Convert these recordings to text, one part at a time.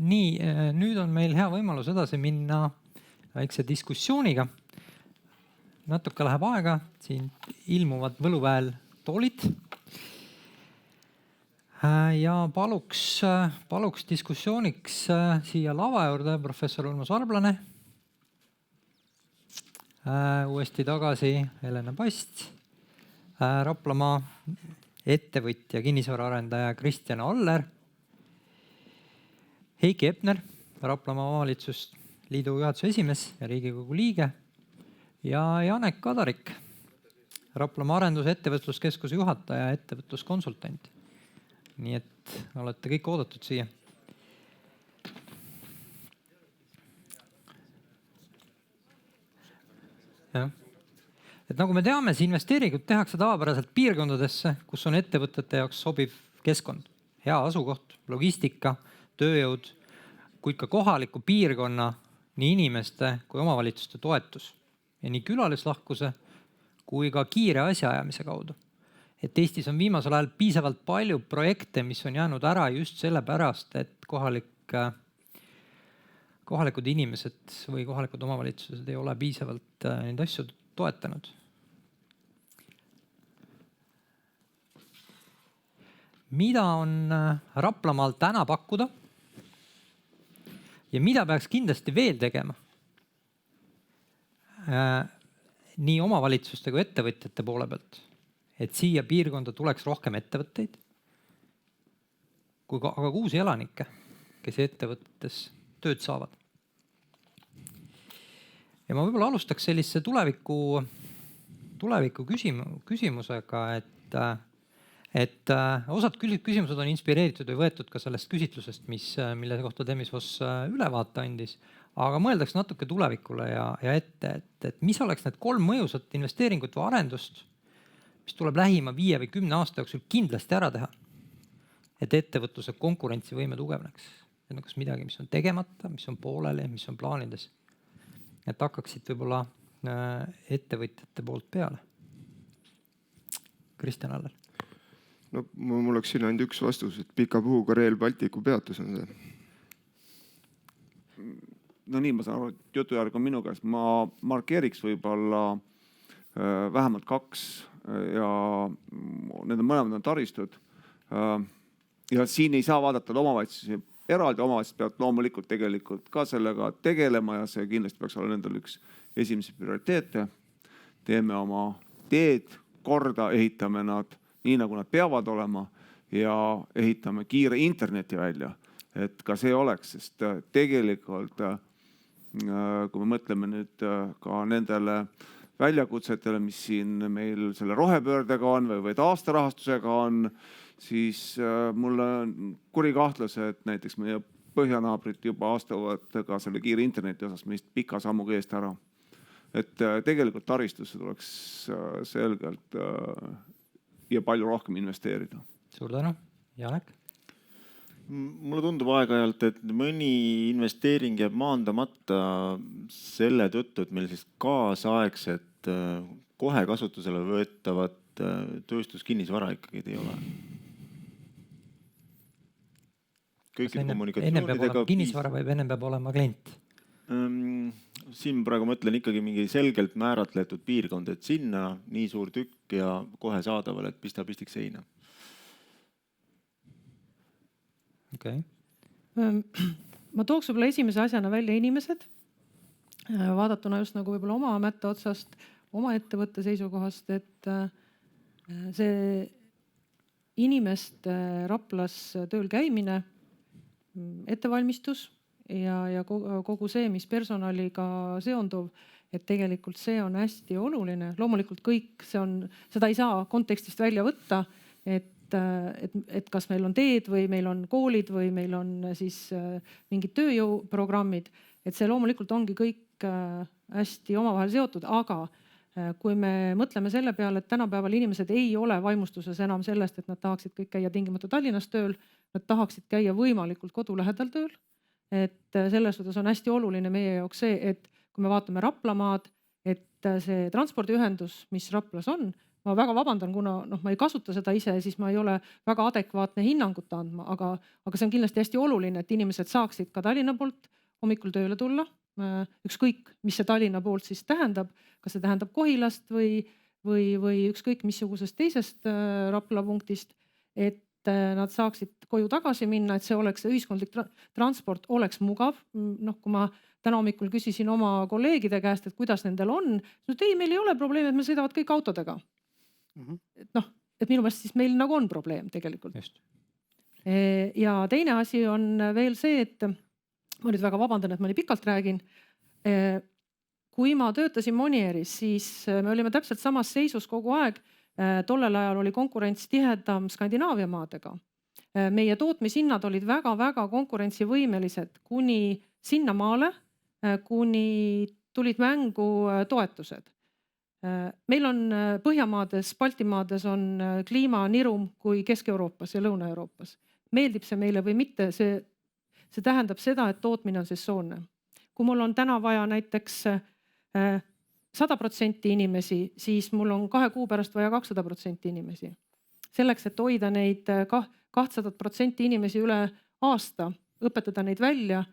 Nii, nüüd on meil hea võimalus edasi minna väikse diskussiooniga. Natuke läheb aega, siin ilmuvad Võluväel toolid. Ja paluks diskussiooniks siia lava juurde professor Urmas Varblane. Uuesti tagasi Helena Past, Raplamaa ettevõtja, kinnisvaraarendaja Kristjan Aller, Heiki Hepner, Raplamaa omavalitsusliidu juhatuse esimees ja Riigikogu liige ja Janek Kadarik, Raplamaa arendus- ja ettevõtluskeskuse juhataja ja ettevõtluskonsultant. Nii et olete kõik oodatud siia. Ja. Et nagu me teame, siis investeeringud tehakse tavapäraselt piirkondadesse, kus on ettevõtete jaoks sobiv keskkond, hea asukoht, logistika, tööjõud, kuid ka kohaliku piirkonna nii inimeste kui omavalitsuste toetus ja nii külalislahkuse kui ka kiire asjaajamise kaudu. Et Eestis on viimasel ajal piisavalt palju projekte, mis on jäänud ära just sellepärast, et kohalikud inimesed või kohalikud omavalitsused ei ole piisavalt neid asju toetanud. Mida on Raplamaal täna pakkuda ja mida peaks kindlasti veel tegema nii omavalitsuste kui ettevõtjate poole pealt, et siia piirkonda tuleks rohkem ettevõtteid, aga ka uusi elanikke, kes ettevõtetes tööd saavad. Ja ma võib-olla alustaks sellise tuleviku küsimusega, et osad küsimused on inspireeritud või võetud ka sellest küsitlusest, mille kohta Demisvos ülevaate andis, aga mõeldaks natuke tulevikule ja ette, et mis oleks need 3 mõjusat investeeringut või arendust, mis tuleb lähima 5 või 10 aasta jooksul kindlasti ära teha, et ettevõtluse konkurentsivõime tugevneks. Et kas midagi, mis on tegemata, mis on pooleli, mis on plaanides. Et hakkaksid võib-olla ettevõtjate poolt peale. Kristjan Aller. No mul oleks siin ainult üks vastus, et pika puhuga Rail Balticu peatus on see. No nii, ma saan aru, et jutujärg on minu käest. Ma markeeriks võib-olla vähemalt 2 ja need mõlemad on taristud. Ja siin ei saa vaadata omavalitsusi eraldi, omavalitsused peavad loomulikult tegelikult ka sellega tegelema ja see kindlasti peaks olla nendel üks esimesi prioriteete. Teeme oma teed korda, ehitame nad nii nagu nad peavad olema ja ehitame kiire interneti välja, et ka see oleks, sest tegelikult kui me mõtleme nüüd ka nendele väljakutsetele, mis siin meil selle rohepöördega on või taasterahastusega on, siis mul on kuri kahtlus, et näiteks meie põhjanaabrid juba astuvad ka selle kiire interneti osas meist pika sammuga eest ära. Et tegelikult taristusse tuleks selgelt ja palju rohkem investeerida. Suur tänu. Janek? Mulle tundub aeg-ajalt, et mõni investeering jääb maandamata selle tõttu, et meil siis kaasaegset kohe kasutusele võetavat tööstuskinnisvara ikkagi ei ole. Enne peab olema kinnisvara või enne peab olema klient? Siin praegu mõtlen ikkagi mingi selgelt määratletud piirkond, et sinna nii suur tükk ja kohe saadaval, et pista pistik seina. Okay. Ma tooks võib-olla esimese asjana välja inimesed, vaadatuna just nagu võib-olla oma ameti otsast, oma ettevõtte seisukohast, et see inimeste Raplas tööl käimine, ettevalmistus ja kogu see, mis personaliga seonduv, et tegelikult see on hästi oluline. Loomulikult kõik seda ei saa kontekstist välja võtta, et kas meil on teed või meil on koolid või meil on siis mingid tööjõuprogrammid, et see loomulikult ongi kõik hästi omavahel seotud, aga kui me mõtleme selle peale, et tänapäeval inimesed ei ole vaimustuses enam sellest, et nad tahaksid kõik käia tingimata Tallinnas tööl, nad tahaksid käia võimalikult kodu lähedal tööl, et selles suhtes on hästi oluline meie jaoks see, et kui me vaatame Raplamaad, et see transpordiühendus, mis Raplas on, ma väga vabandan, kuna ma ei kasuta seda ise, siis ma ei ole väga adekvaatne hinnangut andma, aga see on kindlasti hästi oluline, et inimesed saaksid ka Tallinna poolt hommikul tööle tulla. Ükskõik, mis see Tallinna poolt siis tähendab, kas see tähendab Kohilast või ükskõik missugusest teisest Rapla punktist, et nad saaksid koju tagasi minna, et see ühiskondlik transport oleks mugav. Kui ma täna hommikul küsisin oma kolleegide käest, et kuidas nendel on, ei, meil ei ole probleemi, et meil sõidavad kõik autodega. Et minu meelest siis meil nagu on probleem tegelikult. Just. Ja teine asi on veel see, et ma nüüd väga vabandan, et ma nii pikalt räägin. Kui ma töötasin Monieris, siis me olime täpselt samas seisus kogu aeg. Tollel ajal oli konkurents tihedam Skandinaavia maadega. Meie tootmishinnad olid väga-väga konkurentsivõimelised kuni sinnamaale, kuni tulid mängu toetused. Meil on Põhjamaades, Baltimaades on kliima nirum kui Kesk-Euroopas ja Lõuna-Euroopas. Meeldib see meile või mitte, see tähendab seda, et tootmine on sesoonne. Kui mul on täna vaja näiteks 100% inimesi, siis mul on 2 kuu pärast vaja 200% inimesi. Selleks, et hoida neid 200% inimesi üle aasta, õpetada neid välja,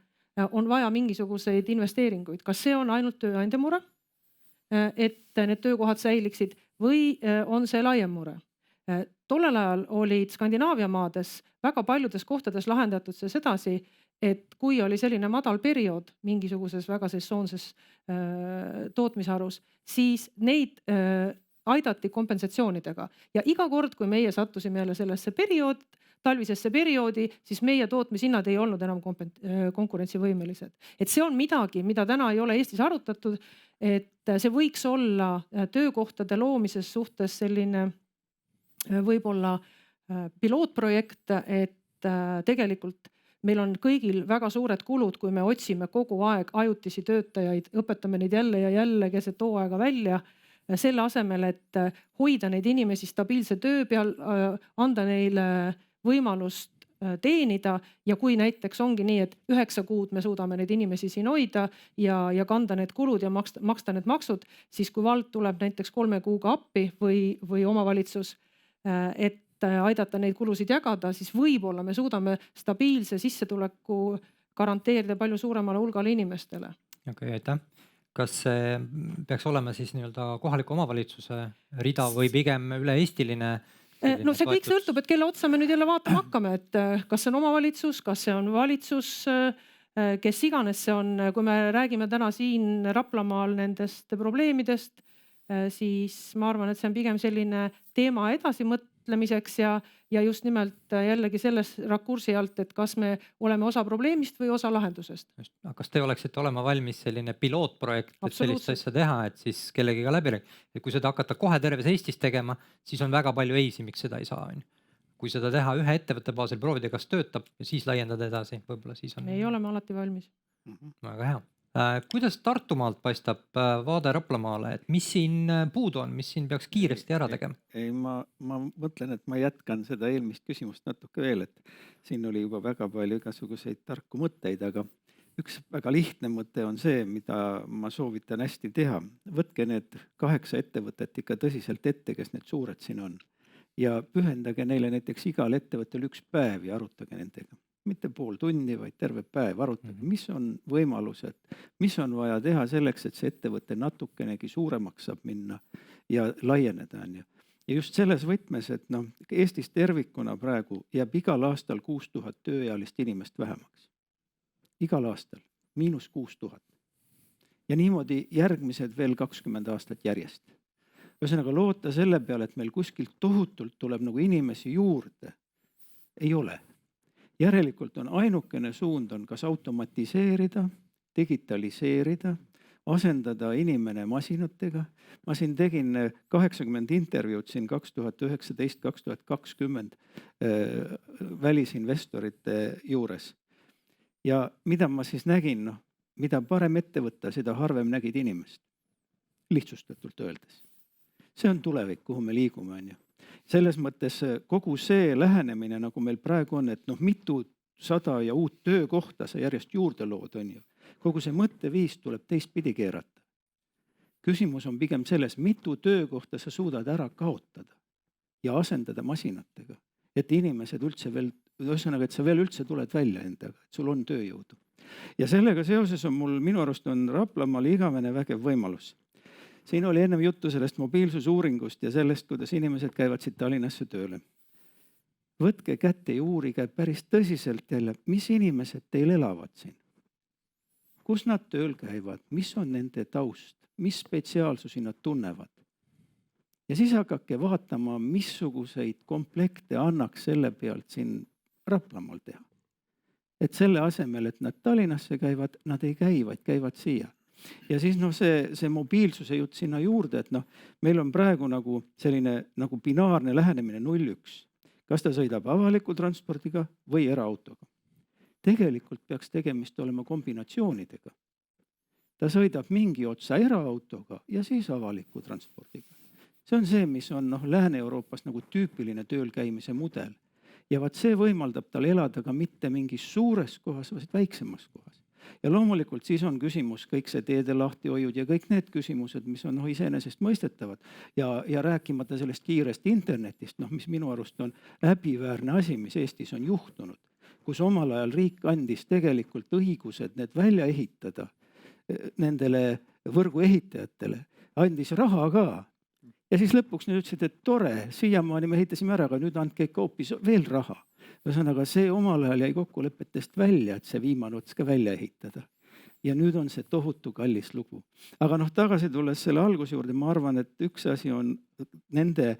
on vaja mingisuguseid investeeringuid. Kas see on ainult tööandja mure, et need töökohad säiliksid, või on see laiem mure? Tollel ajal olid Skandinaavia maades väga paljudes kohtades lahendatud see sedasi, et kui oli selline madal periood mingisuguses väga sesoonses tootmisharus, siis neid aidati kompensatsioonidega. Ja iga kord, kui meie sattusime jälle sellesse talvisesse perioodi, siis meie tootmishinnad ei olnud enam konkurentsivõimelised. Et see on midagi, mida täna ei ole Eestis arutatud, et see võiks olla töökohtade loomises suhtes selline võib-olla pilootprojekt, et tegelikult meil on kõigil väga suured kulud, kui me otsime kogu aeg ajutisi töötajaid, õpetame neid jälle ja jälle keset hooaega välja, selle asemel, et hoida neid inimesi stabiilse töö peal, anda neile võimalust teenida ja kui näiteks ongi nii, et 9 kuud me suudame neid inimesi siin hoida ja kanda need kulud ja maksta need maksud, siis kui vald tuleb näiteks 3 kuuga appi või omavalitsus, et aidata neid kulusid jagada, siis võib-olla me suudame stabiilse sissetuleku garanteerida palju suuremale hulgale inimestele. Okei, aitäh. Kas see peaks olema siis nii-öelda kohaliku omavalitsuse rida või pigem üle-eestiline? No see kõik sõltub, et kelle otsa me nüüd jälle vaatama hakkame, et kas see on omavalitsus, kas see on valitsus, kes iganes see on. Kui me räägime täna siin Raplamaal nendest probleemidest, siis ma arvan, et see on pigem selline teema edasimõtlemiseks ja just nimelt jällegi selles rakursi alt, et kas me oleme osa probleemist või osa lahendusest. Kas te oleksite olema valmis selline pilootprojekt, et sellist asja teha, et siis kellegiga läbi rääkida? Et kui seda hakata kohe terves Eestis tegema, siis on väga palju eisi, miks seda ei saa. Kui seda teha ühe ettevõtte baasil, proovida, kas töötab ja siis laiendada edasi, võib-olla siis on. Me ei ole alati valmis. Väga hea. Kuidas Tartumaalt paistab vaade Raplamaale, et mis siin puudu on, mis siin peaks kiiresti ära tegema? Ei, ma mõtlen, et ma jätkan seda eelmist küsimust natuke veel, et siin oli juba väga palju igasuguseid tarku mõtteid, aga üks väga lihtne mõte on see, mida ma soovitan hästi teha. Võtke need 8 ettevõtet ikka tõsiselt ette, kes need suured siin on. Ja pühendage neile näiteks igal ettevõttel 1 päev ja arutage nendega. Mitte pool tundi, vaid terve päev arutage, mis on võimalused, mis on vaja teha selleks, et see ettevõte natukenegi suuremaks saab minna ja laieneda. Ja just selles võtmes, et Eestis tervikuna praegu jääb igal aastal 6000 tööealist inimest vähemaks. Igal aastal, -6000. Ja niimoodi järgmised veel 20 aastat järjest. Ühesõnaga loota selle peale, et meil kuskilt tohutult tuleb nagu inimesi juurde, ei ole. Järelikult on ainukene suund on kas automatiseerida, digitaliseerida, asendada inimene masinatega. Ma siin tegin 80 intervjuud siin 2019-2020 välisinvestorite juures. Ja mida ma siis nägin, mida parem ette võtta, seda harvem nägid inimest. Lihtsustatult öeldes. See on tulevik, kuhu me liigume. Selles mõttes kogu see lähenemine, nagu meil praegu on, et mitu 100 ja uut töökohta sa järjest juurde lood, on ju. Kogu see mõtteviis tuleb teistpidi keerata. küsimus on pigem selles, mitu töökohta sa suudad ära kaotada ja asendada masinatega, et inimesed üldse veel, ühesõnaga, et sa veel üldse tuled välja endaga, et sul on tööjõudu. Ja sellega seoses on minu arust on Raplamaal igavene vägev võimalus. Siin oli ennem juttu sellest mobiilsusuuringust ja sellest, kuidas inimesed käivad siit Tallinnasse tööle. Võtke kätte ja uurige päris tõsiselt jälle, mis inimesed teil elavad siin. Kus nad tööl käivad, mis on nende taust, mis spetsiaalsusi nad tunnevad. Ja siis hakake vaatama, missuguseid komplekte annaks selle pealt siin Raplamaal teha. Et selle asemel, et nad Tallinnasse käivad, nad ei käi, vaid käivad siia. Ja siis see mobiilsuse jutt sinna juurde, et meil on praegu nagu selline nagu binaarne lähenemine 0-1. Kas ta sõidab avaliku transpordiga või eraautoga? Tegelikult peaks tegemist olema kombinatsioonidega. Ta sõidab mingi otsa eraautoga ja siis avaliku transpordiga. See on see, mis on Lääne-Euroopas nagu tüüpiline tööl käimise mudel. Ja vaat see võimaldab tal elada ka mitte mingis suures kohas, vaid väiksemas kohas. Ja loomulikult siis on küsimus kõik see teede lahtihoiud ja kõik need küsimused, mis on iseenesest mõistetavad. Ja rääkimata sellest kiirest internetist, mis minu arust on häbiväärne asi, mis Eestis on juhtunud, kus omal ajal riik andis tegelikult õigused need välja ehitada nendele võrguehitajatele, andis raha ka. Ja siis lõpuks nüüd ütlesid, et tore, siiamaani me ehitasime ära, aga nüüd andke ikka hoopis veel raha. Ühesõnaga see omal ajal jäi kokkulepetest välja, et see viimane ots ka välja ehitada. Ja nüüd on see tohutu kallis lugu. Aga tagasi tulles selle alguse juurde, ma arvan, et üks asi on nende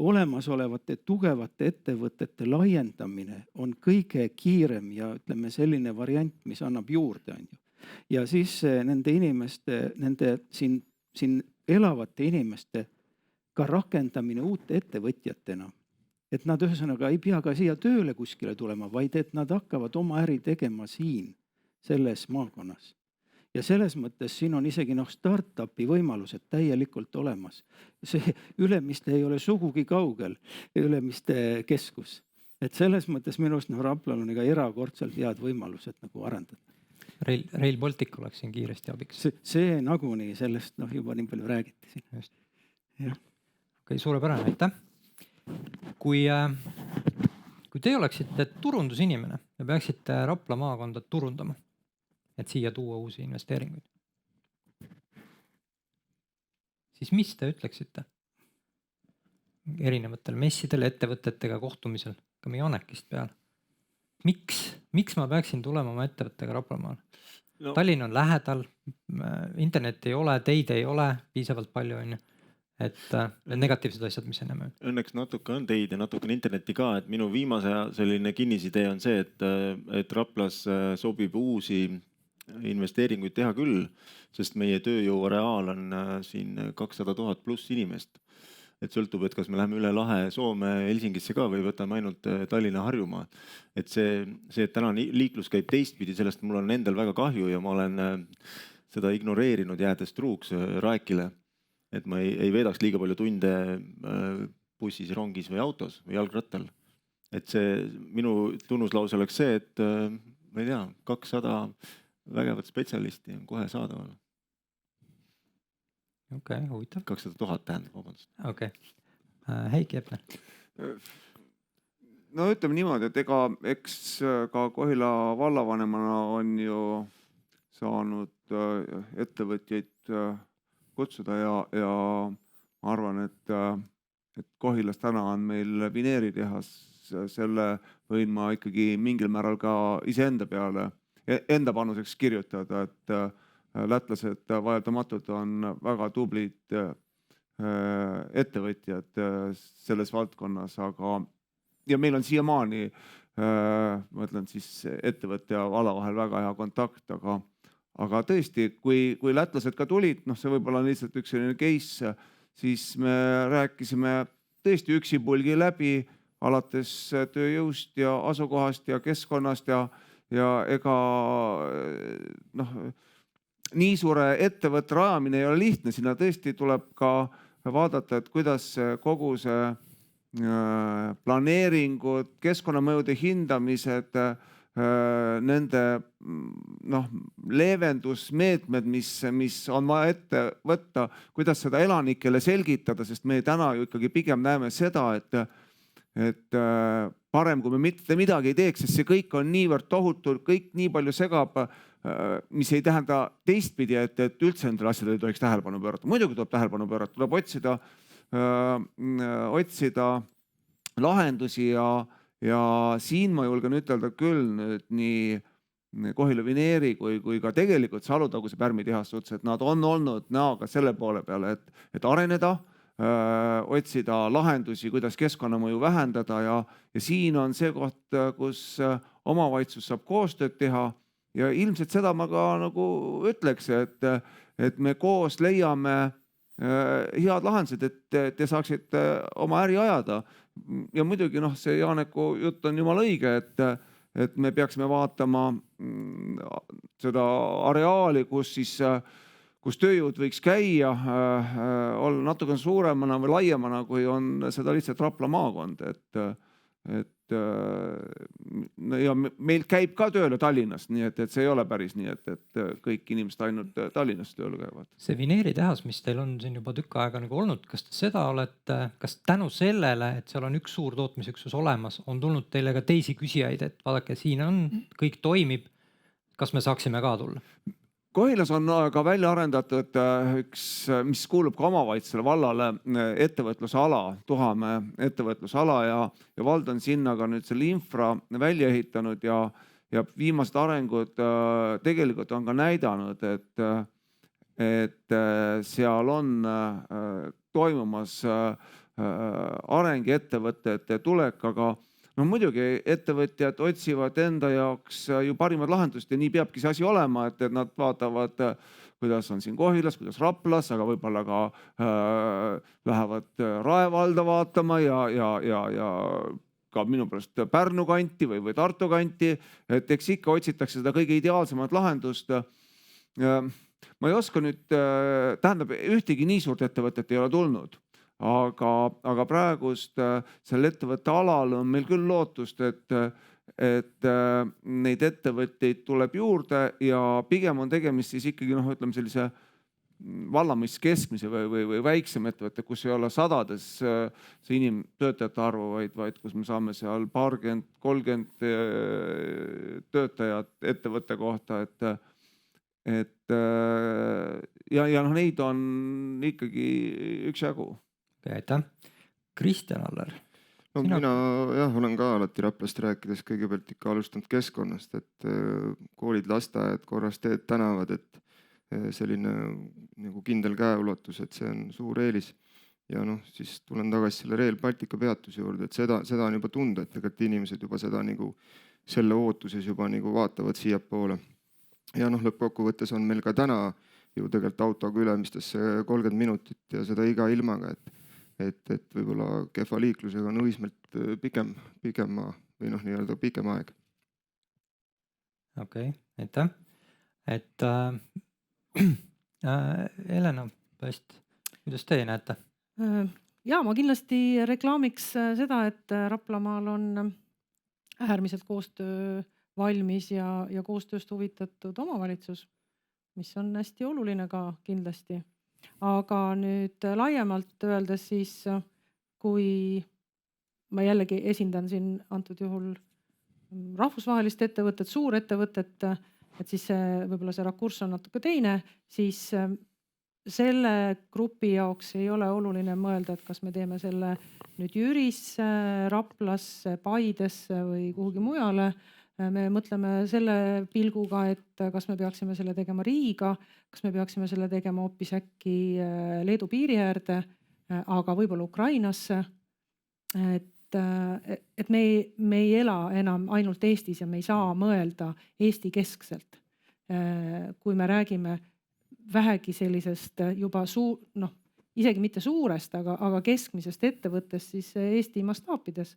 olemasolevate tugevate ettevõtete laiendamine on kõige kiirem ja ütleme selline variant, mis annab juurde. Ja siis nende inimeste, nende siin elavate inimeste ka rakendamine uute ettevõtjatena. Et nad ühesõnaga ei pea ka siia tööle kuskile tulema, vaid et nad hakkavad oma äri tegema siin, selles maakonnas. Ja selles mõttes siin on isegi startupi võimalused täielikult olemas. See Ülemiste ei ole sugugi kaugel, Ülemiste keskus. Et selles mõttes minust Raplal on erakordselt head võimalused nagu arendada. Rail Baltic oleks siin kiiresti abiks. See nagunii sellest juba nii palju räägiti siin. Just. Okei, suurepärane, aitäh. Kui teie oleksite turundusinimene ja peaksite Rapla maakonda turundama, et siia tuua uusi investeeringuid, siis mis te ütleksite erinevatel messidel, ettevõtetega kohtumisel, ka meie Anekist peal? Miks ma peaksin tulema oma ettevõttega Raplamaal? Tallinn on lähedal, internet ei ole, teid ei ole piisavalt palju, et need negatiivsed asjad, mis enne. Õnneks natuke on teid ja natuke on internetti ka, et minu viimase selline kinnisidee on see, et Raplas sobib uusi investeeringuid teha küll, sest meie tööjõu reaal on siin 200 000 pluss inimest. Et sõltub, et kas me läheme üle lahe Soome Helsingisse ka või võtame ainult Tallinna Harjumaa. Et see, et täna liiklus käib teistpidi, sellest mul on endal väga kahju ja ma olen seda ignoreerinud jäädes truuks Raekile. Et ma ei veedaks liiga palju tunde bussis, rongis või autos või jalgrattal. Et see minu tunnuslause oleks see, et ma ei tea, 200 vägevat spetsialisti on kohe saadaval. Okei, huvitav. 200 000 tähendab, vabandust. Okei. Heiki Epner. No ütleme niimoodi, et eks ka Kohila vallavanemana on ju saanud ettevõtjaid kutsuda ja ma arvan, et Kohilas täna on meil vineeritehas, selle võin ma ikkagi mingil määral ka iseenda peale, enda panuseks kirjutada, et lätlased vaieldamatult on väga tublid ettevõtjad selles valdkonnas, ja meil on siiamaani, ma ütlen siis ettevõtte ja valla vahel väga hea kontakt, aga tõesti, kui lätlased ka tulid, see võib-olla on lihtsalt üks selline case, siis me rääkisime tõesti üksipulgi läbi alates tööjõust ja asukohast ja keskkonnast ja ega nii suure ettevõtte rajamine ei ole lihtne, sinna tõesti tuleb ka vaadata, et kuidas kogu see planeeringud, keskkonnamõjude hindamised, nende leevendusmeetmed, mis on vaja ette võtta, kuidas seda elanikele selgitada, sest me täna ju ikkagi pigem näeme seda, et parem, kui me mitte midagi ei teeks, sest see kõik on niivõrd tohutu, kõik nii palju segab, mis ei tähenda teistpidi, et üldse nendele asjadele ei tohiks tähelepanu pöörata. Muidugi tuleb tähelepanu pöörata, tuleb otsida lahendusi ja siin ma julgen ütelda küll nüüd nii Kohila Vineeri kui ka tegelikult Alutaguse pärmitehas suhtes, et nad on olnud näoga selle poole peale, et areneda, otsida lahendusi, kuidas keskkonnamõju vähendada ja siin on see koht, kus omavalitsus saab koostööd teha ja ilmselt seda ma ka nagu ütleks, et me koos leiame head lahendused, et te saaksite oma äri ajada. Ja muidugi see Jaaneku jutt on jumala õige, et me peaksime vaatama seda areaali, kus tööjõud võiks käia, olla natuke suuremana või laiemana, kui on seda lihtsalt Rapla maakond. Ja meil käib ka tööle Tallinnast, nii et see ei ole päris nii, et kõik inimesed ainult Tallinnast tööle käivad. See Vineeri tehas, mis teil on siin juba tükk aega nagu olnud, kas te seda olete, kas tänu sellele, et seal on üks suur tootmisüksus olemas, on tulnud teile ka teisi küsijaid, et vaadake, siin on, kõik toimib, kas me saaksime ka tulla? Kohilas on ka välja arendatud üks, mis kuulub ka omavalitsusele vallale, ettevõtlusala, Tuhamäe ettevõtlusala ja vald on sinna ka nüüd selle infra välja ehitanud ja viimased arengud tegelikult on ka näidanud, et seal on toimumas areng ja ettevõtete tulek, aga muidugi ettevõtjad otsivad enda jaoks ju parimad lahendust ja nii peabki see asi olema, et nad vaatavad, kuidas on siin Kohilas, kuidas Raplas, aga võib-olla ka lähevad Rae valda vaatama ja ka minu pärast Pärnu kanti või Tartu kanti, et eks ikka otsitakse seda kõige ideaalsemat lahendust. Ma ei oska nüüd, tähendab, ühtegi nii suurt ettevõtet ei ole tulnud. Aga praegust selle ettevõtte alal on meil küll lootust, et neid ettevõtteid tuleb juurde ja pigem on tegemist siis ikkagi ütleme sellise vallamist keskmise või väiksem ettevõtte, kus ei ole sadades see inimtöötajate arvu, vaid kus me saame seal 20-30 töötajat ettevõtte kohta, ja neid on ikkagi üksjagu. Aitäh. Kristjan Aller. Mina olen ka alati Raplast rääkides kõigepealt ikka alustanud keskkonnast, et koolid, lasteaed, korras teed, tänavad, et selline nagu kindel käeulatus, et see on suur eelis. Ja siis tulen tagasi selle Rail Baltica peatuse juurde, et seda on juba tunda, et tegelikult inimesed juba seda nagu selle ootuses juba nagu vaatavad siia poole. Ja lõppkokkuvõttes on meil ka täna ju tegelikult autoga ülemistesse 30 minutit ja seda iga ilmaga, et võib-olla kehva liiklusega on õismelt pikem aeg. Okei, aitäh. Helena, kuidas teie näete? Ja ma kindlasti reklaamiks seda, et Raplamaal on äärmiselt koostöö valmis ja koostööst huvitatud omavalitsus, mis on hästi oluline ka kindlasti. Aga nüüd laiemalt öeldes siis, kui ma jällegi esindan siin antud juhul rahvusvahelist ettevõtet, suurettevõtet, et siis võib-olla see rakurss on natuke teine, siis selle grupi jaoks ei ole oluline mõelda, et kas me teeme selle nüüd Jürisse, Raplasse, Paidesse või kuhugi mujale. Me mõtleme selle pilguga, et kas me peaksime selle tegema Riiga, kas me peaksime selle tegema hoopis äkki Leedu piiri äärde, aga võib-olla Ukrainasse. Et me ei ela enam ainult Eestis ja me ei saa mõelda Eesti keskselt. Kui me räägime vähegi sellisest juba isegi mitte suurest, aga keskmisest ettevõttest, siis Eesti mastaapides.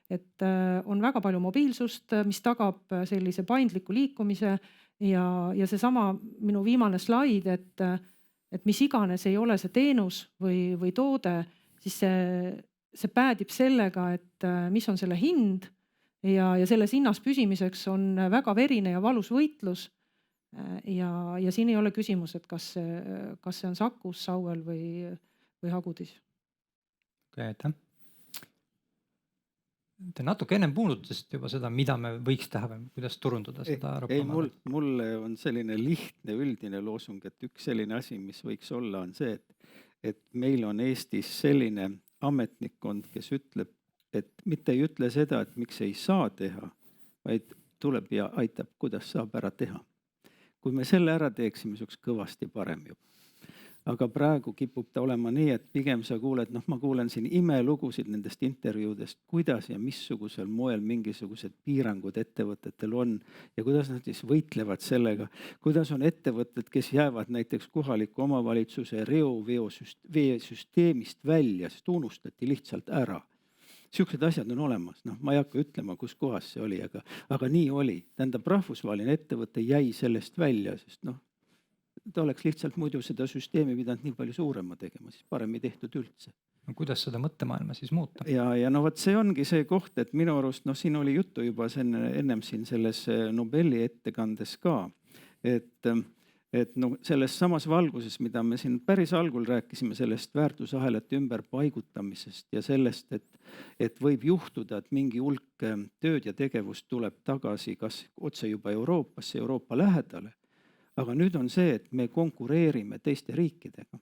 Et on väga palju mobiilsust, mis tagab sellise paindliku liikumise ja seesama minu viimane slaid, et mis iganes ei ole see teenus või toode, siis see päädib sellega, et mis on selle hind ja selles hinnas püsimiseks on väga verine ja valus võitlus. Ja siin ei ole küsimus, et kas see on Sakus, Sauel või Hagudis. Okei, aitäh. Te natuke ennem puudutasite juba seda, mida me võiks teha või kuidas turundada seda mulle on selline lihtne üldine loosung, et üks selline asi, mis võiks olla, on see, et meil on Eestis selline ametnikkond, kes ütleb, et mitte ei ütle seda, et miks ei saa teha, vaid tuleb ja aitab, kuidas saab ära teha. Kui me selle ära teeksime, see oleks kõvasti parem juba. Aga praegu kipub ta olema nii, et pigem sa kuuled, ma kuulen siin imelugusid nendest intervjuudest, kuidas ja missugusel moel mingisugused piirangud ettevõtetel on ja kuidas nad siis võitlevad sellega, kuidas on ettevõtted, kes jäävad näiteks kohaliku omavalitsuse reoveesüsteemist välja, sest unustati lihtsalt ära. Siuksed asjad on olemas, ma ei hakka ütlema, kus kohas see oli, aga nii oli. Tähendab, rahvusvaheline ettevõte jäi sellest välja, sest ta oleks lihtsalt muidu seda süsteemi pidanud nii palju suurema tegema, siis parem ei tehtud üldse. No, kuidas seda mõttemaailma siis muuta? Ja vot see ongi see koht, et minu arust, siin oli juttu juba ennem siin selles Nobeli ettekandes ka, et selles samas valguses, mida me siin päris algul rääkisime sellest väärtusahelate ümberpaigutamisest ja sellest, et võib juhtuda, et mingi hulk tööd ja tegevust tuleb tagasi kas otse juba Euroopasse, Euroopa lähedale. Aga nüüd on see, et me konkureerime teiste riikidega.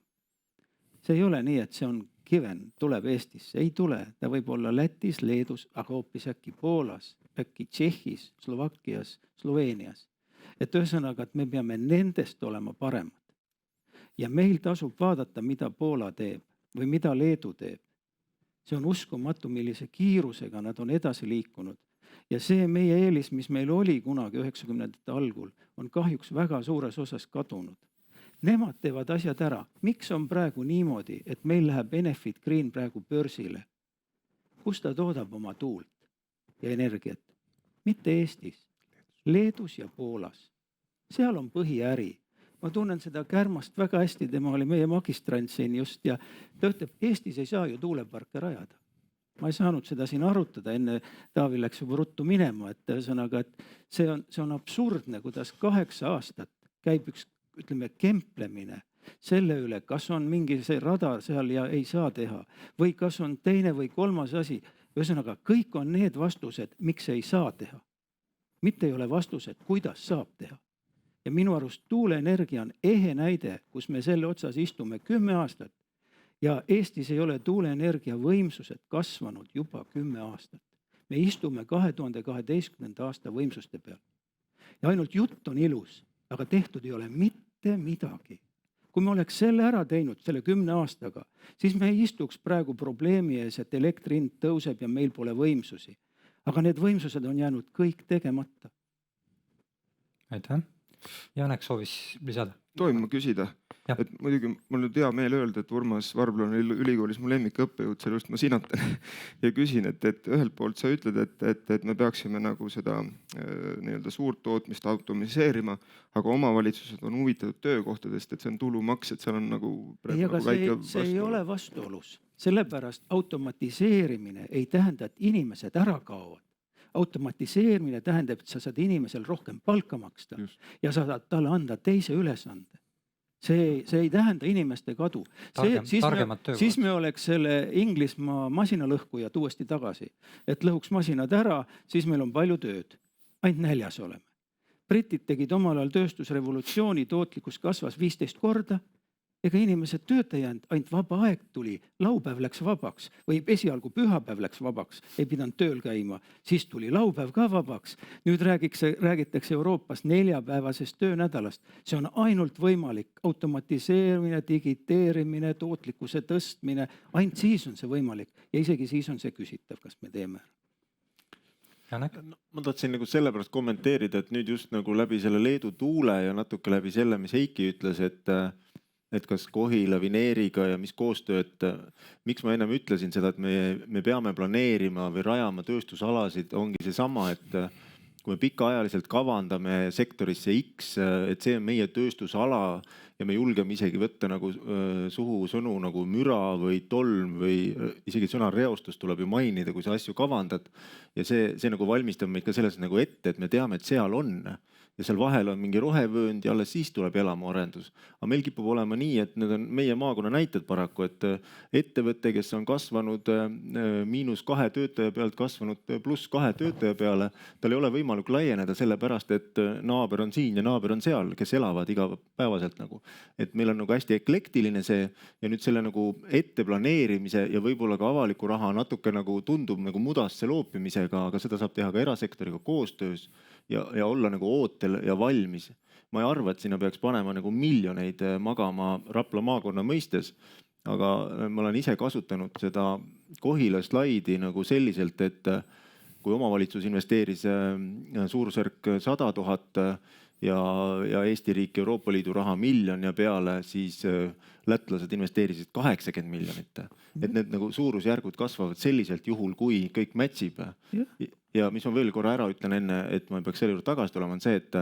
See ei ole nii, et see on Kiven, tuleb Eestisse. Ei tule, ta võib olla Lätis, Leedus, aga hoopis äkki Poolas, äkki Tšehhis, Slovakkias, Sloveenias. Et ühesõnaga, et me peame nendest olema paremad. Ja meil tasub vaadata, mida Poola teeb või mida Leedu teeb. See on uskumatu, millise kiirusega nad on edasi liikunud. Ja see meie eelis, mis meil oli kunagi 90ndate algul, on kahjuks väga suures osas kadunud. Nemad teevad asjad ära. Miks on praegu niimoodi, et meil läheb Enefit Green praegu börsile? Kus ta toodab oma tuult ja energiat? Mitte Eestis, Leedus ja Poolas. Seal on põhiäri. Ma tunnen seda Kärmast väga hästi, tema oli meie magistrant siin just ja ta ütleb, Eestis ei saa ju tuuleparke rajada. Ma ei saanud seda siin arutada, enne Taavi läks juba ruttu minema, et ühesõnaga, et see on absurdne, kuidas 8 aastat käib üks, ütleme, kemplemine selle üle, kas on mingi see radar seal ja ei saa teha või kas on teine või kolmas asi. Ühesõnaga, kõik on need vastused, miks ei saa teha. Mitte ei ole vastused, kuidas saab teha. Ja minu arust tuuleenergia on ehe näide, kus me selle otsas istume 10 aastat. Ja Eestis ei ole tuuleenergia võimsused kasvanud juba 10 aastat. Me istume 2012. aasta võimsuste peal. Ja ainult jutt on ilus, aga tehtud ei ole mitte midagi. Kui me oleks selle ära teinud selle 10 aastaga, siis me ei istuks praegu probleemi ees, et elektri hind tõuseb ja meil pole võimsusi. Aga need võimsused on jäänud kõik tegemata. Aitäh. Janek soovis lisada. Tohin ma küsida? Ja. Et muidugi mul nüüd hea meel öelda, et Urmas Varbla on ülikoolis mu lemmikõppejõud, sellest ma sinatan ja küsin, et ühelt poolt sa ütled, et me peaksime nagu seda nii-öelda suurt tootmist automiseerima, aga omavalitsused on huvitatud töökohtadest, et see on tulumaks, et seal on nagu ei, aga see ei ole vastuolus. Sellepärast automatiseerimine ei tähenda, et inimesed ära kaovad. Automatiseerimine tähendab, et sa saad inimesel rohkem palka maksta ja sa saad talle anda teise ülesande. See ei tähenda inimeste kadu. Siis me oleks selle Inglismaa masinalõhkujad uuesti tagasi. Et lõhuks masinad ära, siis meil on palju tööd. Ainult näljas oleme. Britid tegid omal ajal tööstusrevolutsiooni, tootlikkus kasvas 15 korda. Ega inimesed tööta jäänud, ainult vaba aeg tuli, laupäev läks vabaks või esialgu pühapäev läks vabaks, ei pidanud tööl käima, siis tuli laupäev ka vabaks. Nüüd räägitakse Euroopas 4-päevasest töönädalast. See on ainult võimalik automatiseerimine, digiteerimine, tootlikkuse tõstmine, ainult siis on see võimalik ja isegi siis on see küsitav, kas me teeme. Janek? Ma tahtsin nagu sellepärast kommenteerida, et nüüd just nagu läbi selle Leedu tuule ja natuke läbi selle, mis Heiki ütles, et kas Kohila, Vineeriga ja mis koostöö, et miks ma ennem ütlesin seda, et me peame planeerima või rajama tööstusalasid, ongi see sama, et kui me pikaajaliselt kavandame sektorisse X, et see on meie tööstusala ja me julgeme isegi võtta nagu suhu sõnu nagu müra või tolm või isegi sõna reostus tuleb ju mainida, kui sa asju kavandad. Ja see nagu valmistab meid ka selles nagu ette, et me teame, et seal on ja seal vahel on mingi rohevöönd ja alles siis tuleb elamuarendus. Aga meil kipub olema nii, et need on meie maakonna näited paraku, et ettevõte, kes on kasvanud -2 töötaja pealt kasvanud +2 töötaja peale, tal ei ole võimalik laieneda sellepärast, et naaber on siin ja naaber on seal, kes elavad igapäevaselt nagu. Et meil on nagu hästi eklektiline see ja nüüd selle nagu etteplaneerimise ja võib-olla ka avaliku raha natuke nagu tundub nagu mudasse loopimisega, aga seda saab teha ka erasektoriga koostöös ja olla nagu ootel ja valmis. Ma ei arva, et sinna peaks panema nagu miljoneid magama Rapla maakonna mõistes, aga ma olen ise kasutanud seda Kohila slaidi nagu selliselt, et kui omavalitsus investeeris suurusjärk 100 000 ja Eesti riik Euroopa Liidu raha 1 miljon ja peale, siis lätlased investeerisid 80 miljonit. Et need nagu suurusjärgud kasvavad selliselt juhul, kui kõik mätsib. Ja mis ma veel korra ära ütlen enne, et ma ei peaks selle juurde tagasi tulema, on see, et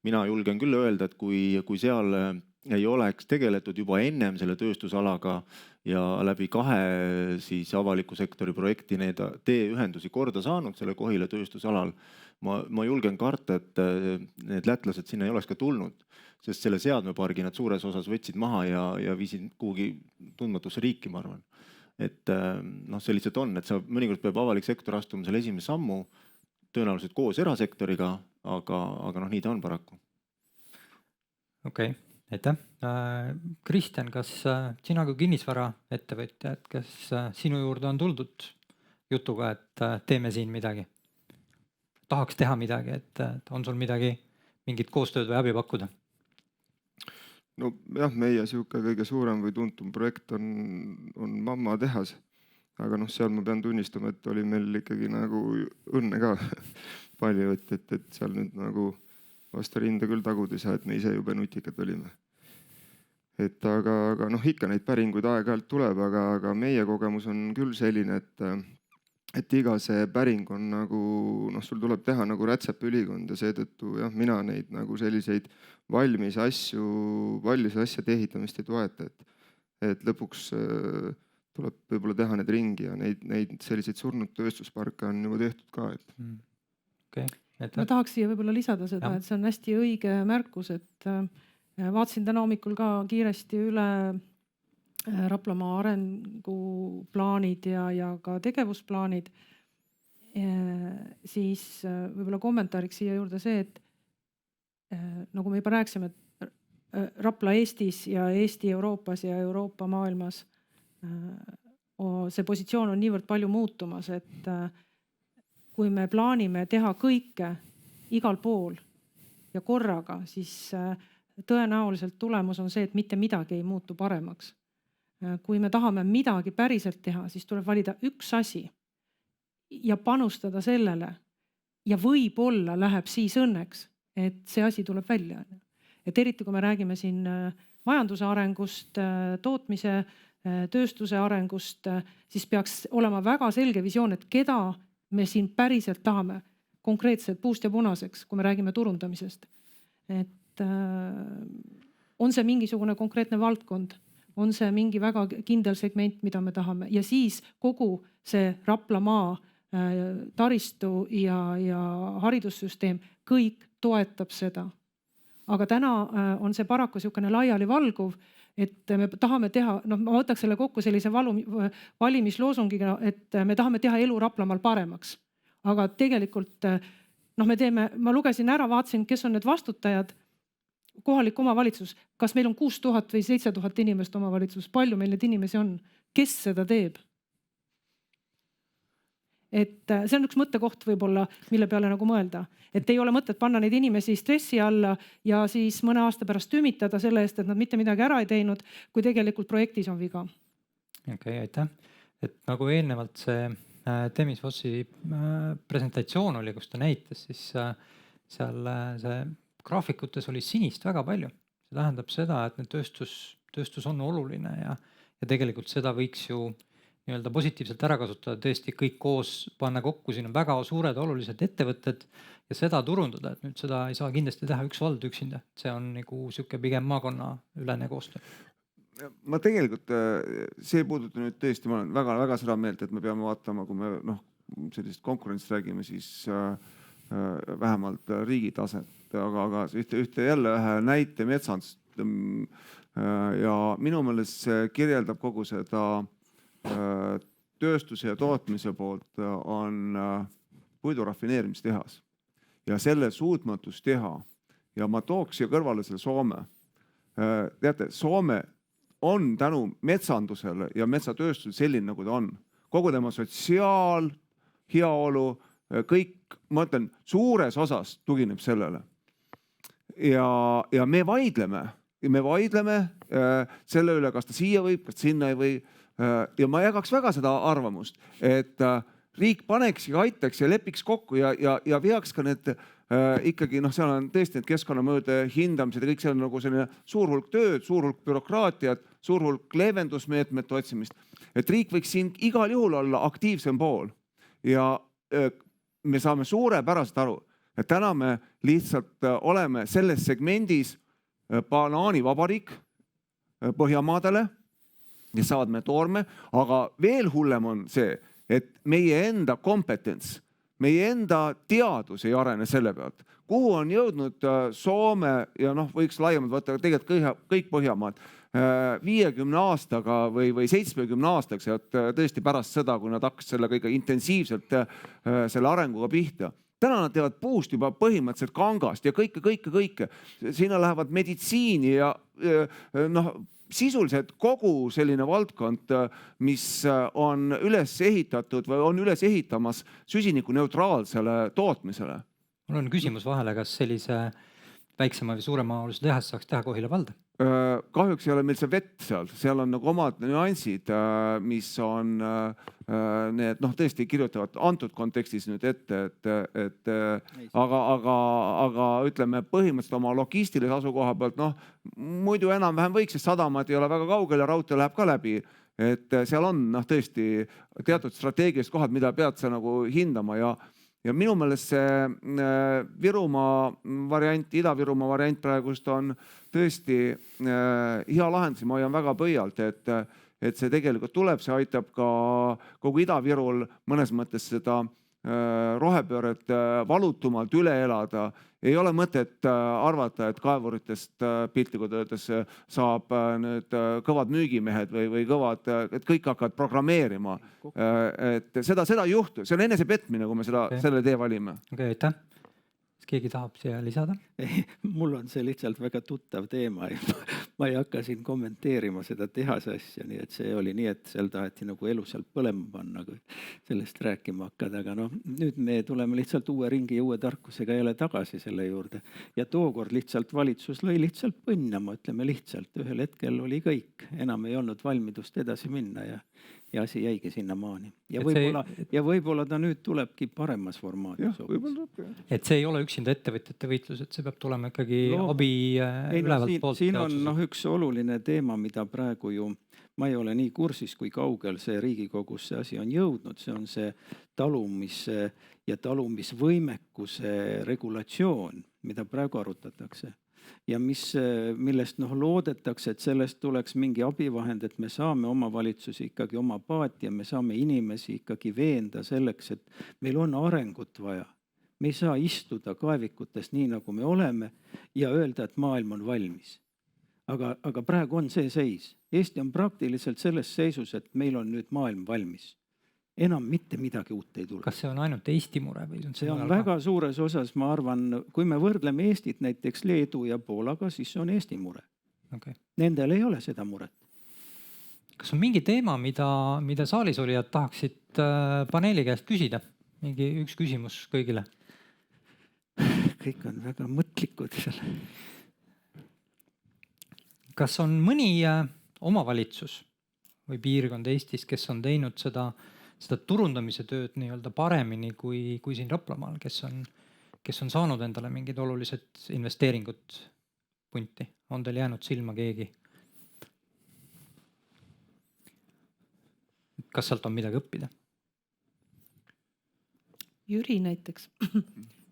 mina julgen küll öelda, et kui seal ei oleks tegeletud juba ennem selle tööstusalaga ja läbi 2 siis avaliku sektori projekti need teeühendusi korda saanud selle Kohila tööstusalal, ma julgen karta, et need lätlased sinna ei oleks ka tulnud, sest selle seadmepargi nad suures osas võtsid maha ja viisid kuhugi tundmatusse riiki, ma arvan. Et see lihtsalt on, et mõnikord peab avalik sektor astuma selle esimese sammu, tõenäoliselt koos erasektoriga, aga nii ta on paraku. Okei, aitäh. Kristjan, kas sina kui kinnisvara ettevõtja, et kas sinu juurde on tuldud jutuga, et teeme siin midagi? Tahaks teha midagi, et on sul mingit koostööd või abi pakkuda? No jah, meie siuke kõige suurem või tuntum projekt on Mamma tehas. Aga seal ma pean tunnistama, et oli meil ikkagi nagu õnne ka palju, et seal nüüd nagu vastu rinda küll taguda ei saa, et me ise jube nutikad olime. Aga ikka neid päringuid aeg-ajalt tuleb, aga meie kogemus on küll selline, et iga see päring on nagu, sul tuleb teha nagu rätsepaülikond ja seetõttu jah, mina neid nagu selliseid valmis asjade ehitamist ei toeta, et lõpuks tuleb võib-olla teha need ringi ja neid selliseid surnud tööstusparke on juba tehtud ka. Okay, ma tahaks siia võib-olla lisada seda, et see on hästi õige märkus, et vaatasin täna hommikul ka kiiresti üle Raplamaa arenguplaanid ja ka tegevusplaanid. Siis võib-olla kommentaariks siia juurde see, et nagu me juba rääkisime, et Rapla Eestis ja Eesti Euroopas ja Euroopa maailmas see positsioon on niivõrd palju muutumas, et kui me plaanime teha kõike igal pool ja korraga, siis tõenäoliselt tulemus on see, et mitte midagi ei muutu paremaks. Kui me tahame midagi päriselt teha, siis tuleb valida üks asi ja panustada sellele ja võib-olla läheb siis õnneks, et see asi tuleb välja. Et eriti kui me räägime siin majanduse arengust, tootmise, tööstuse arengust, siis peaks olema väga selge visioon, et keda me siin päriselt tahame konkreetselt puust ja punaseks, kui me räägime turundamisest. Et on see mingisugune konkreetne valdkond, on see mingi väga kindel segment, mida me tahame ja siis kogu see Raplamaa taristu ja haridussüsteem, kõik toetab seda. Aga täna on see paraku niisugune laiali valguv, et me tahame teha, ma võtaks selle kokku sellise valimisloosungiga, et me tahame teha elu Raplamaal paremaks. Aga tegelikult ma lugesin ära, vaatasin, kes on need vastutajad, kohalik omavalitsus, kas meil on 6000 või 7000 inimest omavalitsus, palju meil neid inimesi on, kes seda teeb? Et see on üks mõttekoht võib-olla, mille peale nagu mõelda. Et ei ole mõtet panna neid inimesi stressi alla ja siis mõne aasta pärast tümitada selle eest, et nad mitte midagi ära ei teinud, kui tegelikult projektis on viga. Okei, aitäh. Et nagu eelnevalt see Temis Fossi presentatsioon oli, kus ta näitas, siis seal see graafikutes oli sinist väga palju. See tähendab seda, et tööstus on oluline ja tegelikult seda võiks ju nii-öelda positiivselt ära kasutada, tõesti kõik koos panna kokku, siin on väga suured olulised ettevõtted ja seda turundada, et nüüd seda ei saa kindlasti teha üks vald üksinda. See on nagu sihuke pigem maakonna ülene koostöö. Ma tegelikult, see ei puuduta nüüd tõesti, ma olen väga seda meelt, et me peame vaatama, kui me sellisest konkurentsist räägime, siis vähemalt riigi taset, aga ühte ühe näite metsandust. Ja minu meelest see kirjeldab kogu seda tööstuse ja tootmise poolt on puidu rafineerimistehas ja selle suutmatus teha. Ja ma tooks siia kõrvale selle Soome. Teate, Soome on tänu metsandusele ja metsatööstusele selline, nagu ta on. Kogu tema sotsiaal, heaolu, kõik, ma ütlen, suures osas tugineb sellele. Ja me vaidleme selle üle, kas ta siia võib, kas sinna ei või. Ja ma jagaks väga seda arvamust, et riik paneks ja aitaks ja lepiks kokku ja veaks ka need ikkagi, seal on tõesti need keskkonnamõjude hindamised ja kõik see on nagu selline suur hulk tööd, suur hulk bürokraatiat, suur hulk leevendusmeetmete otsimist. Et riik võiks siin igal juhul olla aktiivsem pool ja me saame suurepäraselt aru, et täna me lihtsalt oleme selles segmendis banaanivabariik Põhjamaadele ja saadme toorme, aga veel hullem on see, et meie enda kompetents, meie enda teadus ei arene selle pealt. Kuhu on jõudnud Soome ja võiks laiemalt võtta tegelikult kõik Põhjamaad 50 aastaga või 70 aastaks, et tõesti pärast seda, kui nad hakkasid selle kõige intensiivselt selle arenguga pihta. Täna nad teevad puust juba põhimõtteliselt kangast ja kõike. Sinna lähevad meditsiini ja sisuliselt kogu selline valdkond, mis on üles ehitatud või on üles ehitamas süsinikuneutraalsele tootmisele. Mul on küsimus vahele, kas sellise väiksema või suurema olulise tehas saaks teha Kohila valda? Kahjuks ei ole meil see vett seal on nagu omad nüansid, mis on need tõesti kirjutavad antud kontekstis nüüd ette, aga ütleme põhimõtteliselt oma logistilise asukoha pealt, muidu enam-vähem võiks, sest sadamad ei ole väga kaugel ja raudtee läheb ka läbi, et seal on tõesti teatud strateegilised kohad, mida pead sa nagu hindama ja minu meelest see Virumaa variant, Ida-Virumaa variant praegust on tõesti hea lahendus. Ma hoian väga pöialt, et see tegelikult tuleb, see aitab ka kogu Ida-Virul mõnes mõttes seda rohepööret valutumalt üle elada. Ei ole mõtet arvata, et kaevuritest piltlikult öeldes saab nüüd kõvad müügimehed või kõvad, et kõik hakkavad programmeerima. Et seda ei juhtu, see on enese petmine, kui me selle tee valime. Okei, aitäh. Keegi tahab siia lisada? Mul on see lihtsalt väga tuttav teema. Ma ei hakka siin kommenteerima seda tehase asja, nii et see oli nii, et seal taheti nagu elu sealt põlema panna, kui sellest rääkima hakkada. Aga nüüd me tuleme lihtsalt uue ringi ja uue tarkusega jälle tagasi selle juurde. Ja tookord lihtsalt valitsus lõi lihtsalt põnnama, ütleme lihtsalt. Ühel hetkel oli kõik, enam ei olnud valmidust edasi minna ja asi jäigi sinna maani. Ja võib-olla ta nüüd tulebki paremas formaadis. Et see ei ole üksinda ettevõtjate võitlus, et see peab tulema ikkagi abi ülevalt poolt. Siin on üks oluline teema, mida praegu ju, ma ei ole nii kursis, kui kaugel see Riigikogus see asi on jõudnud. See on see talumise ja talumisvõimekuse regulatsioon, mida praegu arutatakse. Ja millest loodetakse, et sellest tuleks mingi abivahend, et me saame omavalitsusi ikkagi oma paati ja me saame inimesi ikkagi veenda selleks, et meil on arengut vaja. Me ei saa istuda kaevikutes nii, nagu me oleme ja öelda, et maailm on valmis. Aga praegu on see seis. Eesti on praktiliselt selles seisus, et meil on nüüd maailm valmis. Enam mitte midagi uut ei tule. Kas see on ainult Eesti mure? Või see on väga suures osas, ma arvan, kui me võrdleme Eestit näiteks Leedu ja Poolaga, siis see on Eesti mure. Okay. Nendel ei ole seda muret. Kas on mingi teema, mida saalis olijad tahaksid paneeli käest küsida? Mingi üks küsimus kõigile. Kõik on väga mõtlikud seal. Kas on mõni omavalitsus või piirkond Eestis, kes on teinud seda turundamise tööd nii-öelda paremini kui siin Raplamaal, kes on saanud endale mingid olulised investeeringud punti? On teil jäänud silma keegi? kas sealt on midagi õppida? Jüri näiteks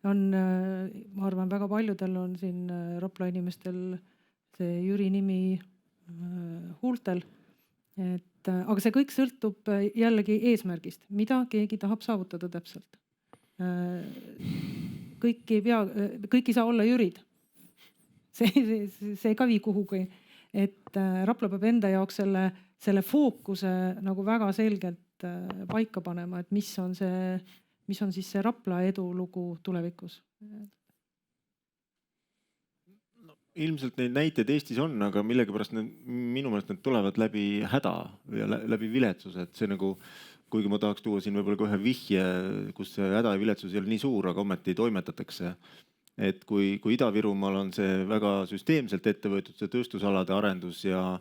on, ma arvan, väga paljudel on siin Rapla inimestel see Jüri nimi huultel. Aga see kõik sõltub jällegi eesmärgist, mida keegi tahab saavutada täpselt. Kõik ei saa olla Jürid. See ei ka vii kuhugi. Et Rapla peab enda jaoks selle fookuse nagu väga selgelt paika panema, et mis on siis see Rapla edulugu tulevikus. Ilmselt neid näiteid Eestis on, aga millegipärast minu meelest need tulevad läbi häda ja läbi viletsuse, et see nagu, kuigi ma tahaks tuua siin võib-olla kohe vihje, kus see häda ja viletsus ei ole nii suur, aga ometi toimetatakse. Et kui Ida-Virumaal on see väga süsteemselt ette võetud, see tööstusalade arendus ja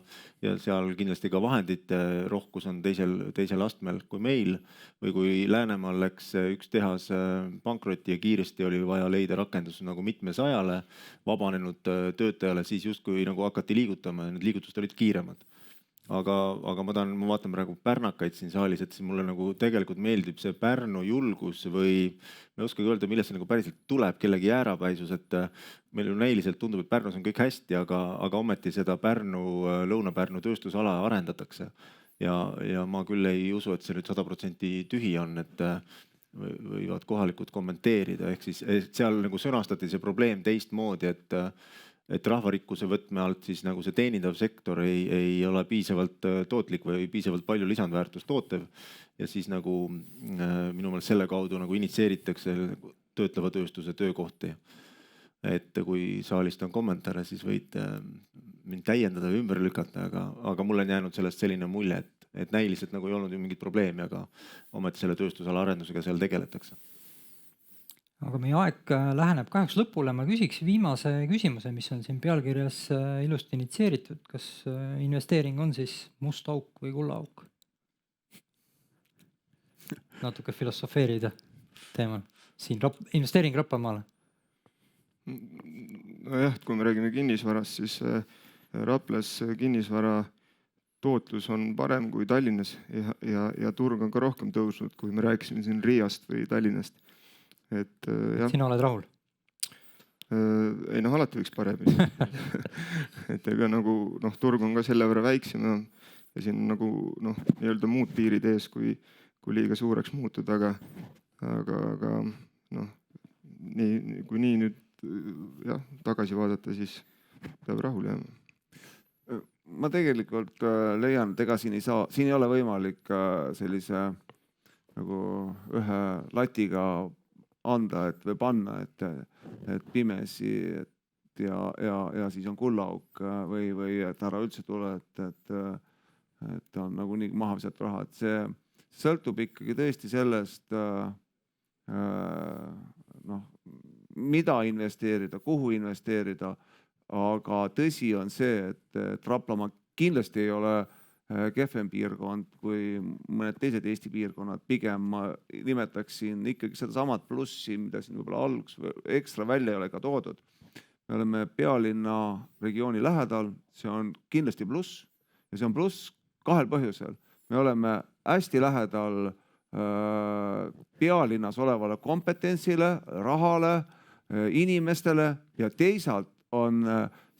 seal kindlasti ka vahendite rohkus on teisel astmel kui meil, või kui Läänemaal läks üks tehas pankrotti ja kiiresti oli vaja leida rakendus nagu 700 vabanenud töötajale, siis justkui nagu hakati liigutama ja need liigutused olid kiiremad. Aga ma vaatan praegu pärnakaid siin saalis, et mulle nagu tegelikult meeldib see Pärnu julgus või ma ei oskagi öelda, millest see nagu päriselt tuleb, kellegi jäärapäisus, et meil ju näiliselt tundub, et Pärnus on kõik hästi, aga ometi seda Lõuna-Pärnu tööstusala arendatakse. Ja ma küll ei usu, et see nüüd 100% tühi on, et võivad kohalikud kommenteerida. Ehk siis seal nagu sõnastati see probleem teistmoodi, et rahvarikkuse võtme alt siis nagu see teenindav sektor ei ole piisavalt tootlik või piisavalt palju lisandväärtust tootev. Ja siis nagu minu meelest selle kaudu nagu initsieeritakse töötleva tööstuse töökohti. Et kui saalist on kommentaare, siis võite mind täiendada või ümber lükata, aga mulle on jäänud sellest selline mulje, et näiliselt nagu ei olnud ju mingit probleemi, aga ometi selle tööstusala arendusega seal tegeletakse. Aga meie aeg läheneb kahjuks lõpule. Ma küsiks viimase küsimuse, mis on siin pealkirjas ilusti initsieeritud. Kas investeering on siis must auk või kullaauk? Natuke filosofeerida teemal. Siin investeering Raplamaale. Nojah, kui me räägime kinnisvarast, siis Raplas kinnisvara tootlus on parem kui Tallinnas ja turg on ka rohkem tõusnud, kui me rääkisime siin Riiast või Tallinnast. Sina oled rahul? Ei alati võiks paremini. Et ega nagu turg on ka selle võrra väiksem ja siin nagu nii-öelda muud piirid ees, kui liiga suureks muutud, aga kui nii nüüd tagasi vaadata, siis peab rahul jääma. Ma tegelikult leian, et ega siin ei ole võimalik sellise nagu ühe latiga anda, või panna, et pimesi ja siis on kullaauk või et ära üldse tule, et on nagu nii maha visatud raha. Et see sõltub ikkagi tõesti sellest, mida investeerida, kuhu investeerida. Aga tõsi on see, et Raplamaa kindlasti ei ole kehvem piirkond kui mõned teised Eesti piirkonnad. Pigem ma nimetaksin ikkagi seda samad plussi, mida siin võib-olla alguses ekstra välja ei ole ka toodud. Me oleme pealinna regiooni lähedal, see on kindlasti pluss ja see on pluss kahel põhjusel. Me oleme hästi lähedal pealinnas olevale kompetentsile, rahale, inimestele ja teisalt on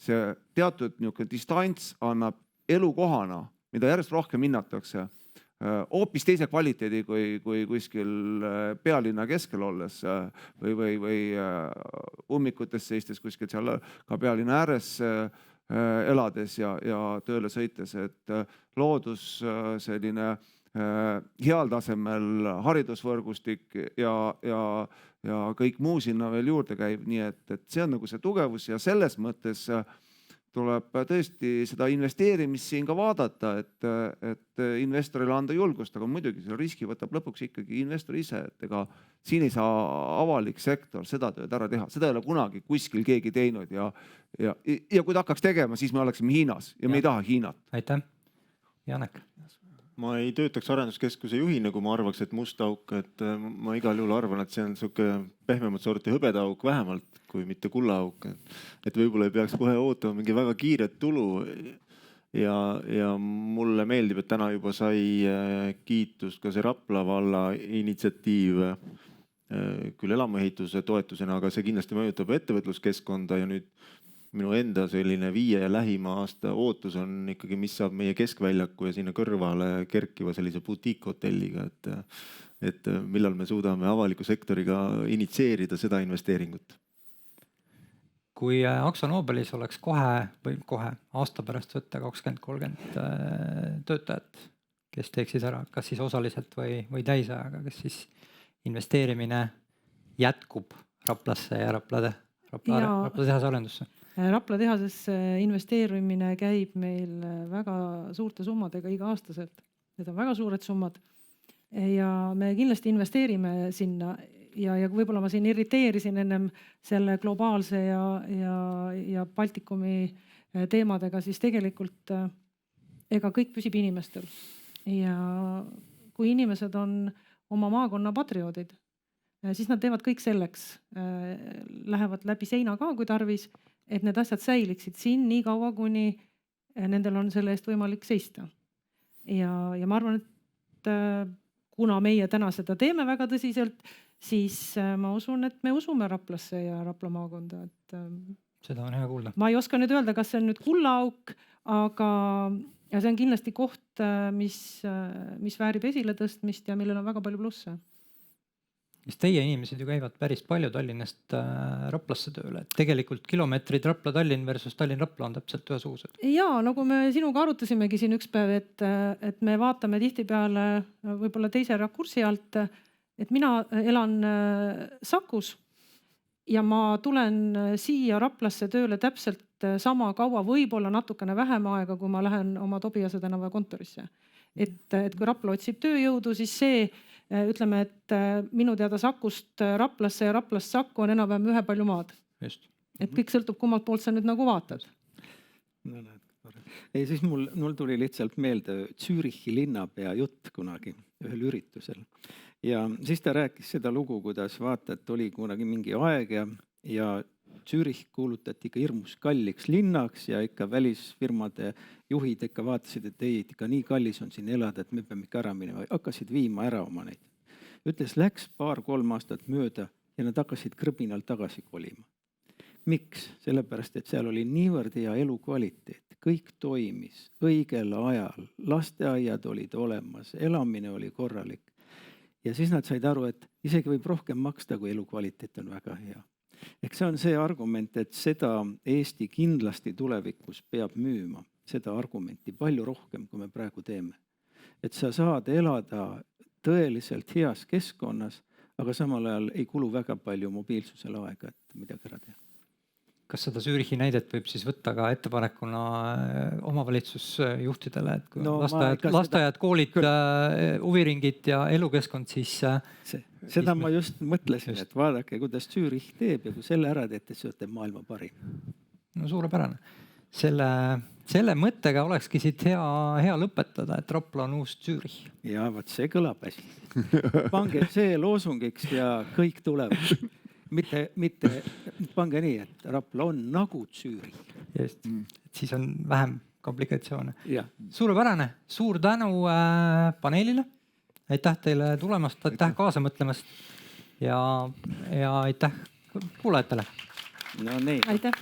see teatud distants annab elukohana, mida järjest rohkem hinnatakse, hoopis teise kvaliteedi kui kuskil pealinna keskel olles või ummikutes seistes kuskil seal ka pealinna ääres elades ja tööle sõites. Et loodus selline heal tasemel haridusvõrgustik ja kõik muu sinna veel juurde käib. Nii et see on nagu see tugevus ja selles mõttes tuleb tõesti seda investeerimist siin ka vaadata, et investorile anda julgust, aga muidugi selle riski võtab lõpuks ikkagi investor ise, et ega siin ei saa avalik sektor seda tööd ära teha, seda ei ole kunagi kuskil keegi teinud ja kui ta hakkaks tegema, siis me oleksime Hiinas ja me ei taha Hiinat. Aitäh. Janek. Ma ei töötaks arenduskeskuse juhina, kui ma arvaks, et must auk, et ma igal juhul arvan, et see on siuke pehmemat sorti hõbedaauk vähemalt kui mitte kullaauk. Et võib-olla ei peaks kohe ootama mingi väga kiiret tulu. ja mulle meeldib, et täna juba sai kiitust ka see Rapla valla initsiatiiv küll elamuehituse toetusena, aga see kindlasti mõjutab ettevõtluskeskkonda ja nüüd minu enda selline 5 ja lähima aasta ootus on ikkagi, mis saab meie keskväljaku ja sinna kõrvale kerkiva sellise butiikhotelliga, et millal me suudame avaliku sektoriga initsieerida seda investeeringut. Kui Akzo Nobelis oleks kohe aasta pärast võtta 20-30 töötajat, kes teeksid ära, kas siis osaliselt või täisajaga, kas siis investeerimine jätkub Raplasse ja Rapla tehase arendusse? Rapla tehasesse investeerimine käib meil väga suurte summadega iga-aastaselt. Need on väga suured summad ja me kindlasti investeerime sinna ja võib-olla ma siin irriteerisin ennem selle globaalse ja Baltikumi teemadega, siis tegelikult ega kõik püsib inimestel. Ja kui inimesed on oma maakonna patrioodid, siis nad teevad kõik selleks, lähevad läbi seina ka, kui tarvis, et need asjad säiliksid siin nii kaua, kuni nendel on selle eest võimalik seista. Ja ma arvan, et kuna meie täna seda teeme väga tõsiselt, siis ma usun, et me usume Raplasse ja Rapla maakonda. Seda on hea kuulda. Ma ei oska nüüd öelda, kas see on nüüd kullaauk, aga ja see on kindlasti koht, mis väärib esile tõstmist ja millel on väga palju plusse. Mis teie inimesed ju käivad päris palju Tallinnast Raplasse tööle, et tegelikult kilomeetrid Rapla-Tallinn versus Tallinn-Rapla on täpselt ühesugused. Ja nagu me sinuga arutasimegi siin üks päev, et me vaatame tihtipeale võib-olla teise rakursi alt, et mina elan Sakus ja ma tulen siia Raplasse tööle täpselt sama kaua, võib-olla natukene vähem aega, kui ma lähen oma Tobiase tänava kontorisse. Et kui Rapla otsib tööjõudu, siis see ütleme, et minu teada Sakust Raplasse ja Raplast Sakku on enam-vähem ühe palju maad. Just. Et kõik sõltub, kummalt poolt sa nüüd nagu vaatad. No, ei, siis mul tuli lihtsalt meelde Zürichi linnapea jutt kunagi ühel üritusel. Ja siis ta rääkis seda lugu, kuidas vaata, et oli kunagi mingi aeg ja Zürich kuulutati ikka hirmus kalliks linnaks ja ikka välisfirmade juhid ikka vaatasid, et ei, ikka nii kallis on siin elada, et me peame ikka ära minema. Hakkasid viima ära oma neid. Ütles, läks 2-3 aastat mööda ja nad hakkasid krõbinal tagasi kolima. Miks? Sellepärast, et seal oli niivõrd hea elukvaliteet. Kõik toimis õigel ajal. Lasteaiad olid olemas, elamine oli korralik. Ja siis nad said aru, et isegi võib rohkem maksta, kui elukvaliteet on väga hea. Ehk see on see argument, et seda Eesti kindlasti tulevikus peab müüma, seda argumenti palju rohkem, kui me praegu teeme. Et sa saad elada tõeliselt heas keskkonnas, aga samal ajal ei kulu väga palju mobiilsusele aega, et midagi ära teha. Kas seda Zürichi näidet võib siis võtta ka ettepanekuna omavalitsusjuhtidele, et kui lasteajad, koolid, huviringid ja elukeskkond, siis... Seda ma just mõtlesin, et vaadake, kuidas Zürich teeb ja kui selle ära teete, siis olete maailma parim. No suurepärane. Selle mõttega olekski siit hea lõpetada, et Rapla on uus Zürich. Ja vaat see kõlab hästi. Pange see loosungiks ja kõik tuleb. Mitte pange nii, et Rapla on nagu Zürich. Just. Siis on vähem komplikatsioone. Ja. Suurepärane. Suur tänu paneelile. Aitäh teile tulemast, aitäh kaasa mõtlemast ja aitäh kuulajatele. No nii. Aitäh.